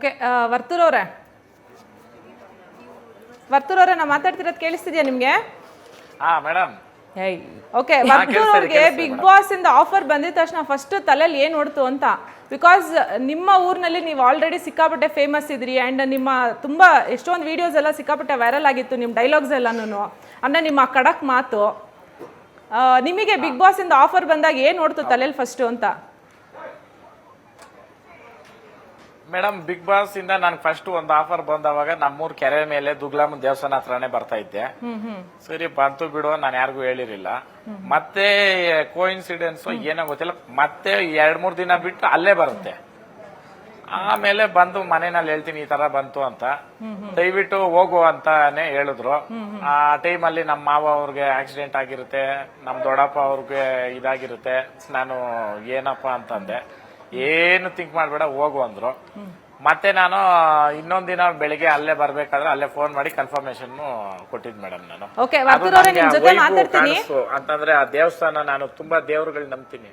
Okay ವರ್ತೂರವ್ರೆ ವರ್ತೂರವ್ರೆ ನಾ ಮಾತಾಡ್ತಿರೋದು ಕೇಳಿಸ್ತಿದ್ಯಾ ನಿಮ್ಗೆ? ಹಾ ಮೇಡಮ್. ಓಕೆ, ವರ್ತೂರವ್ರಿಗೆ ಬಿಗ್ ಬಾಸ್ ಇಂದ ಆಫರ್ ಬಂದಿದ ತಕ್ಷಣ ಫಸ್ಟ್ ತಲೆಯಲ್ಲಿ ಏನ್ ಓಡ್ತು ಅಂತ, ಬಿಕಾಸ್ ನಿಮ್ಮ ಊರಿನಲ್ಲಿ ನೀವು ಆಲ್ರೆಡಿ ಸಿಕ್ಕಾಪಟ್ಟೆ ಫೇಮಸ್ ಇದ್ರಿ ಅಂಡ್ ನಿಮ್ಮ ತುಂಬಾ ಎಷ್ಟೊಂದು ವಿಡಿಯೋಸ್ ಎಲ್ಲ ಸಿಕ್ಕಾಪಟ್ಟೆ ವೈರಲ್ ಆಗಿತ್ತು, ನಿಮ್ಮ ಡೈಲಾಗ್ಸ್ ಎಲ್ಲಾನು ಅಂದ್ರೆ ನಿಮ್ಮ ಖಡಕ್ ಮಾತು. ನಿಮಗೆ ಬಿಗ್ ಬಾಸ್ ಇಂದ ಆಫರ್ ಬಂದಾಗ ಏನ್ ಓಡ್ತು ತಲೆಯಲ್ಲಿ ಫಸ್ಟ್ ಅಂತ? ಮೇಡಮ್, ಬಿಗ್ ಬಾಸ್ ಇಂದ ನನ್ಗೆ ಫಸ್ಟ್ ಒಂದು ಆಫರ್ ಬಂದವಾಗ ನಮ್ಮೂರ್ ಕೆರೆ ಮೇಲೆ ದುಗ್ಲಾಮನ್ ದೇವಸ್ಥಾನ ಹತ್ರನೇ ಬರ್ತಾ ಇದ್ದೆ. ಸರಿ ಬಂತು ಬಿಡು, ನಾನು ಯಾರಿಗೂ ಹೇಳಿರಿಲ್ಲ. ಮತ್ತೆ ಕೋಇನ್ಸಿಡೆನ್ಸ್ ಏನೋ ಗೊತ್ತಿಲ್ಲ, ಮತ್ತೆ 2-3 ದಿನ ಬಿಟ್ಟು ಅಲ್ಲೇ ಬರುತ್ತೆ. ಆಮೇಲೆ ಬಂದು ಮನೆಯಲ್ಲಿ ಹೇಳ್ತೀನಿ ಈ ತರ ಬಂತು ಅಂತ, ದಯವಿಟ್ಟು ಹೋಗು ಅಂತಾನೆ ಹೇಳಿದ್ರು. ಆ ಟೈಮಲ್ಲಿ ನಮ್ಮ ಮಾವ ಅವ್ರಿಗೆ ಆಕ್ಸಿಡೆಂಟ್ ಆಗಿರುತ್ತೆ, ನಮ್ ದೊಡ್ಡಪ್ಪ ಅವ್ರಿಗೆ ಇದಾಗಿರುತ್ತೆ. ನಾನು ಏನಪ್ಪಾ ಅಂತಂದೆ, ಏನು ಥಿಂಕ್ ಮಾಡ್ಬೇಡ ಹೋಗು ಅಂದ್ರು. ಮತ್ತೆ ನಾನು ಇನ್ನೊಂದ್ ದಿನ ಬೆಳಿಗ್ಗೆ ಅಲ್ಲೇ ಬರ್ಬೇಕಾದ್ರೆ ಅಲ್ಲೇ ಫೋನ್ ಮಾಡಿ ಕನ್ಫರ್ಮೇಶನ್ ಕೊಟ್ಟಿದ್ ಮೇಡಮ್. ನಾನು ಅಂತಂದ್ರೆ ಆ ದೇವಸ್ಥಾನ ನಾನು ತುಂಬಾ ದೇವರುಗಳು ನಂಬ್ತೀನಿ.